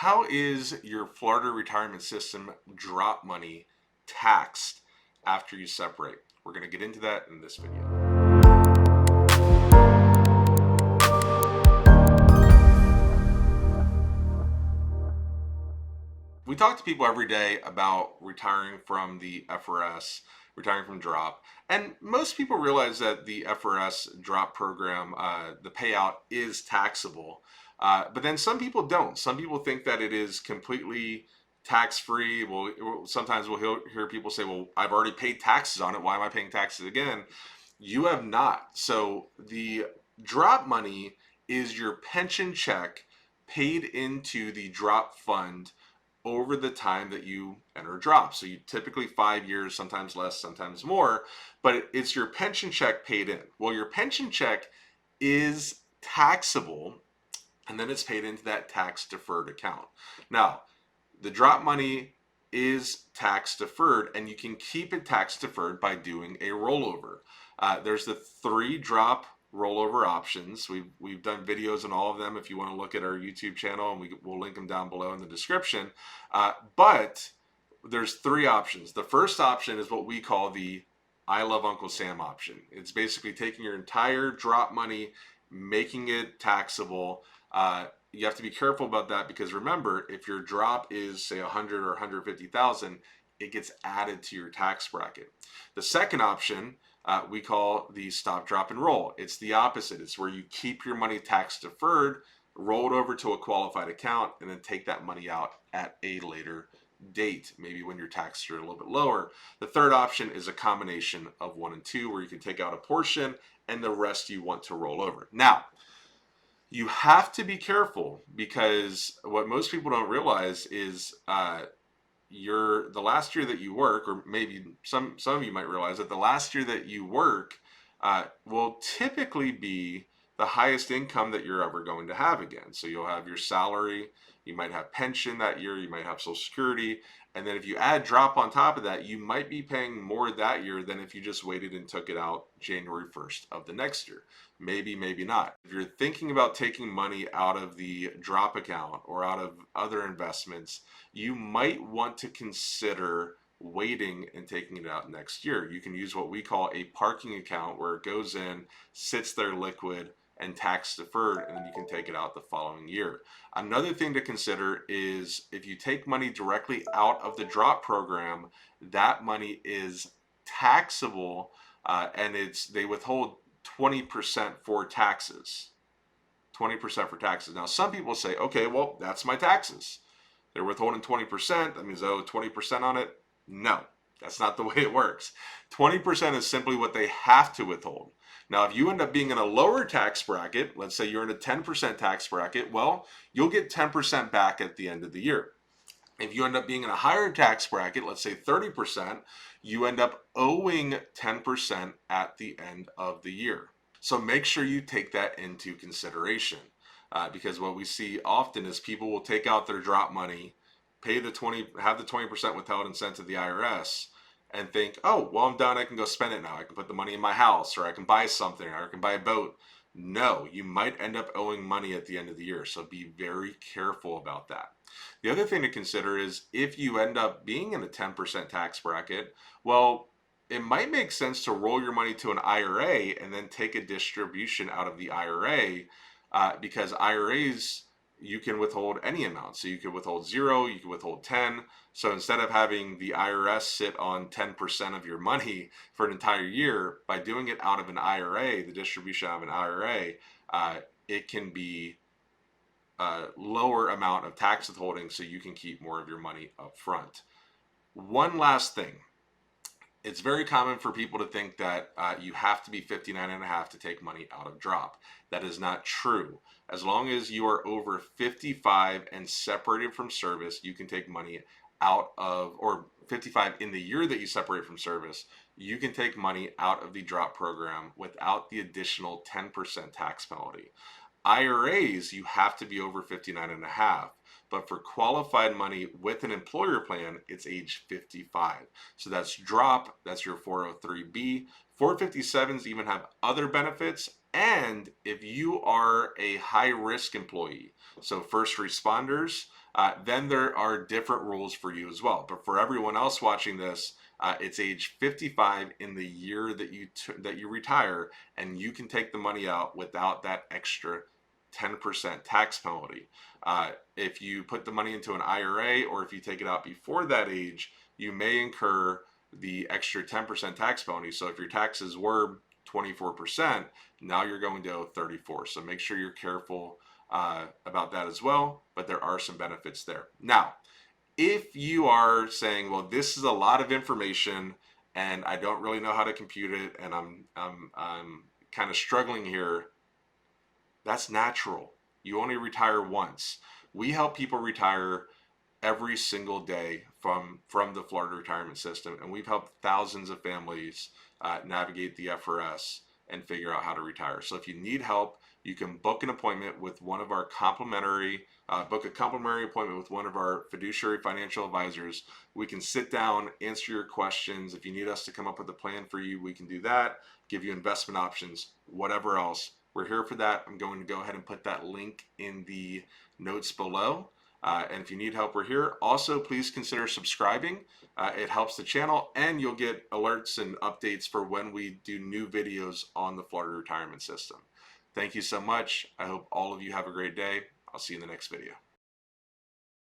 How is your Florida retirement system drop money taxed after you separate? We're going to get into that in this video. We talk to people every day about retiring from the FRS, retiring from DROP, and most people realize that the FRS DROP program, the payout is taxable, but then some people don't. Some people think that it is completely tax-free. Well, sometimes we'll hear people say, well, I've already paid taxes on it. Why am I paying taxes again? You have not. So the DROP money is your pension check paid into the DROP fund over the time that you enter drop. So you typically 5 years, sometimes less, sometimes more, but it's your pension check paid in. Well, your pension check is taxable, and then it's paid into that tax deferred account. Now, the drop money is tax deferred, and you can keep it tax deferred by doing a rollover. There's the 3 drop rollover options. We've done videos on all of them if you want to look at our YouTube channel, and we'll link them down below in the description. But there's 3 options. The first option is what we call the I Love Uncle Sam option. It's basically taking your entire drop money, making it taxable. You have to be careful about that because remember, if your drop is say 100 or 150,000, it gets added to your tax bracket. The second option we call the stop, drop, and roll. It's the opposite. It's where you keep your money tax deferred, roll it over to a qualified account, and then take that money out at a later date, maybe when your taxes are a little bit lower. The third option is a combination of 1 and 2, where you can take out a portion and the rest you want to roll over. Now, you have to be careful because what most people don't realize is the last year that you work, or maybe some of you might realize that the last year that you work will typically be the highest income that you're ever going to have again. So you'll have your salary, you might have pension that year, you might have Social Security, and then if you add drop on top of that, you might be paying more that year than if you just waited and took it out January 1st of the next year. Maybe, maybe not. If you're thinking about taking money out of the drop account or out of other investments, you might want to consider waiting and taking it out next year. You can use what we call a parking account, where it goes in, sits there liquid and tax deferred, and then you can take it out the following year. Another thing to consider is if you take money directly out of the drop program, that money is taxable, and they withhold 20% for taxes. 20% for taxes. Now, some people say, okay, well, that's my taxes. They're withholding 20%. That means I owe 20% on it. No, that's not the way it works. 20% is simply what they have to withhold. Now, if you end up being in a lower tax bracket, let's say you're in a 10% tax bracket, well, you'll get 10% back at the end of the year. If you end up being in a higher tax bracket, let's say 30%, you end up owing 10% at the end of the year. So make sure you take that into consideration, because what we see often is people will take out their drop money, have the 20% withheld and sent to the IRS, and think, oh, well, I'm done. I can go spend it now. I can put the money in my house, or I can buy something, or I can buy a boat. No, you might end up owing money at the end of the year. So be very careful about that. The other thing to consider is if you end up being in a 10% tax bracket, well, it might make sense to roll your money to an IRA and then take a distribution out of the IRA, because IRAs, you can withhold any amount. So you could withhold 0, you could withhold 10. So instead of having the IRS sit on 10% of your money for an entire year, by doing it out of an IRA, the distribution out of an IRA, it can be a lower amount of tax withholding, so you can keep more of your money up front. One last thing. It's very common for people to think that you have to be 59 and a half to take money out of drop. That is not true. As long as you are over 55 and separated from service, you can take money out of, or 55 in the year that you separate from service, you can take money out of the drop program without the additional 10% tax penalty. IRAs, you have to be over 59 and a half. But for qualified money with an employer plan, it's age 55. So that's drop, that's your 403B. 457s even have other benefits. And if you are a high risk employee, so first responders, then there are different rules for you as well. But for everyone else watching this, it's age 55 in the year that you retire, and you can take the money out without that extra 10% tax penalty. If you put the money into an IRA, or if you take it out before that age, you may incur the extra 10% tax penalty. So if your taxes were 24%, now you're going to owe 34%. So make sure you're careful about that as well, but there are some benefits there. Now, if you are saying, well, this is a lot of information and I don't really know how to compute it, and I'm kind of struggling here, that's natural. You only retire once. We help people retire every single day from the Florida retirement system, and we've helped thousands of families navigate the FRS and figure out how to retire. So if you need help, you can book an appointment with one of our complimentary appointment with one of our fiduciary financial advisors. We can sit down, answer your questions. If you need us to come up with a plan for you, we can do that, give you investment options, whatever else. We're here for that. I'm going to go ahead and put that link in the notes below. And if you need help, we're here. Also, please consider subscribing. It helps the channel, and you'll get alerts and updates for when we do new videos on the Florida retirement system. Thank you so much. I hope all of you have a great day. I'll see you in the next video.